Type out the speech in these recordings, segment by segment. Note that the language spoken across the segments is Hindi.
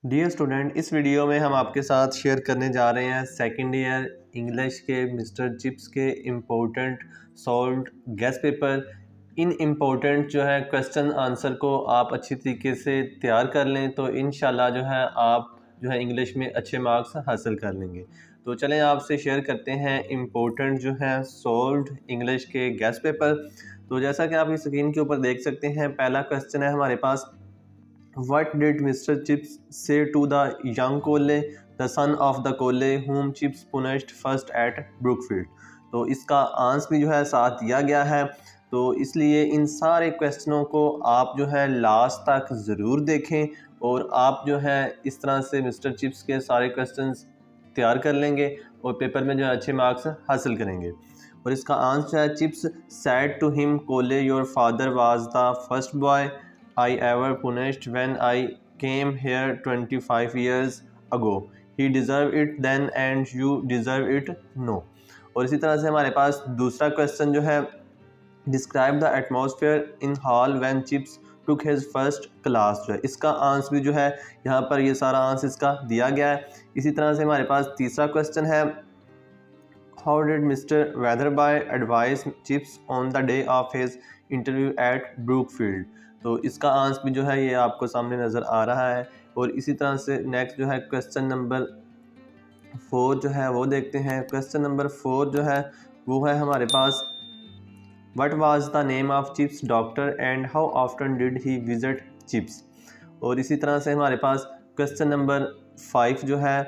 डियर स्टूडेंट, इस वीडियो में हम आपके साथ शेयर करने जा रहे हैं सेकेंड ईयर इंग्लिश के मिस्टर चिप्स के इम्पोर्टेंट सॉल्व्ड गेस पेपर। इन इम्पोर्टेंट जो है क्वेश्चन आंसर को आप अच्छी तरीके से तैयार कर लें तो इंशाल्लाह जो है आप जो है इंग्लिश में अच्छे मार्क्स हासिल कर लेंगे। तो चलें आपसे शेयर करते हैं इम्पोर्टेंट जो है सॉल्व्ड इंग्लिश के गेस पेपर। तो जैसा कि आप इस स्क्रीन के ऊपर देख सकते हैं, पहला क्वेश्चन है हमारे पास, What did Mr. Chips say to the young Cole, the son of the Cole, whom Chips punished first at Brookfield? तो इसका आंसर भी जो है साथ दिया गया है, तो इसलिए इन सारे क्वेश्चनों को आप जो है लास्ट तक ज़रूर देखें और आप जो है इस तरह से मिस्टर चिप्स के सारे क्वेश्चंस तैयार कर लेंगे और पेपर में जो है अच्छे मार्क्स हासिल करेंगे। और इसका आंसर है, chips said to him, Cole, your father was the first boy I ever punished when I came here 25 years ago. He deserved it then and you deserve it no. और इसी तरह से हमारे पास दूसरा क्वेश्चन जो है, describe the atmosphere in hall when Chips took his first class, जो है इसका आंसर भी जो है यहाँ पर ये सारा आंसर इसका दिया गया है। इसी तरह से हमारे पास तीसरा क्वेश्चन है, how did mister Wetherby advise Chips on the day of his interview at Brookfield. तो इसका आंसर भी जो है ये आपको सामने नज़र आ रहा है। और इसी तरह से नेक्स्ट जो है क्वेश्चन नंबर 4 जो है वो देखते हैं। क्वेश्चन नंबर 4 जो है वो है हमारे पास, what was the name of Chips doctor and how often did he visit Chips. और इसी तरह से हमारे पास क्वेश्चन नंबर 5 जो है,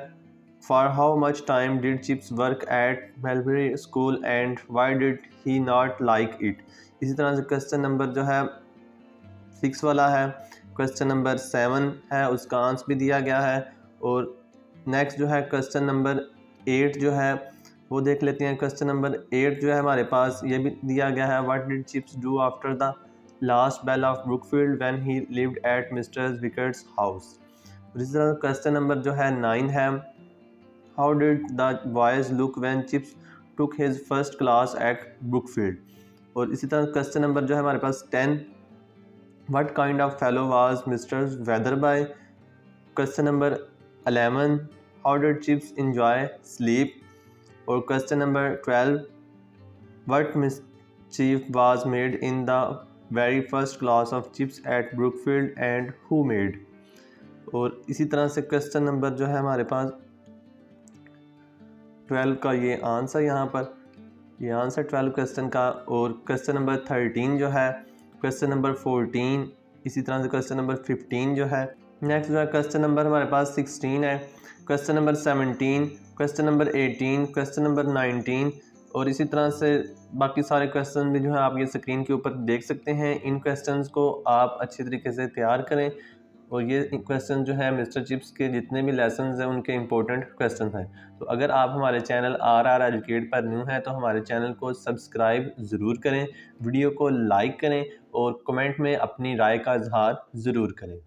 for how much time did chips work at mulberry school and why did he not like it. इसी तरह से क्वेश्चन नंबर जो है 6 वाला है, क्वेश्चन नंबर 7 है, उसका आंसर भी दिया गया है। और नेक्स्ट जो है क्वेश्चन नंबर 8 जो है वो देख लेते हैं। क्वेश्चन नंबर 8 जो है हमारे पास ये भी दिया गया है, what did Chips do after the last bell of Brookfield when he lived at mister Wickett's house. इसी तरह क्वेश्चन नंबर जो है 9 है, how did the boys look when Chips took his first class at Brookfield. और इसी तरह क्वेश्चन नंबर जो है हमारे पास 10, What kind of fellow was Mr. Weatherby? Question number 11, how did Chips enjoy sleep? Or question number 12, what mischief was made in the very first class of Chips at Brookfield and who made? और इसी तरह से क्वेश्चन नंबर जो है हमारे पास 12 का ये आंसर यहाँ पर, ये आंसर 12 क्वेश्चन का। और क्वेश्चन नंबर 13 जो है, क्वेश्चन नंबर 14, इसी तरह से क्वेश्चन नंबर 15 जो है। नेक्स्ट जो है क्वेश्चन नंबर हमारे पास 16 है, question number 17, question number 18, question number 19 और इसी तरह से बाकी सारे क्वेश्चन भी जो है आप ये स्क्रीन के ऊपर देख सकते हैं। इन क्वेश्चंस को आप अच्छी तरीके से तैयार करें और ये क्वेश्चन जो है मिस्टर चिप्स के जितने भी लेसन्स हैं उनके इम्पोर्टेंट क्वेश्चन हैं। तो अगर आप हमारे चैनल RR एजुकेट पर न्यू हैं तो हमारे चैनल को सब्सक्राइब ज़रूर करें, वीडियो को लाइक करें और कमेंट में अपनी राय का इजहार ज़रूर करें।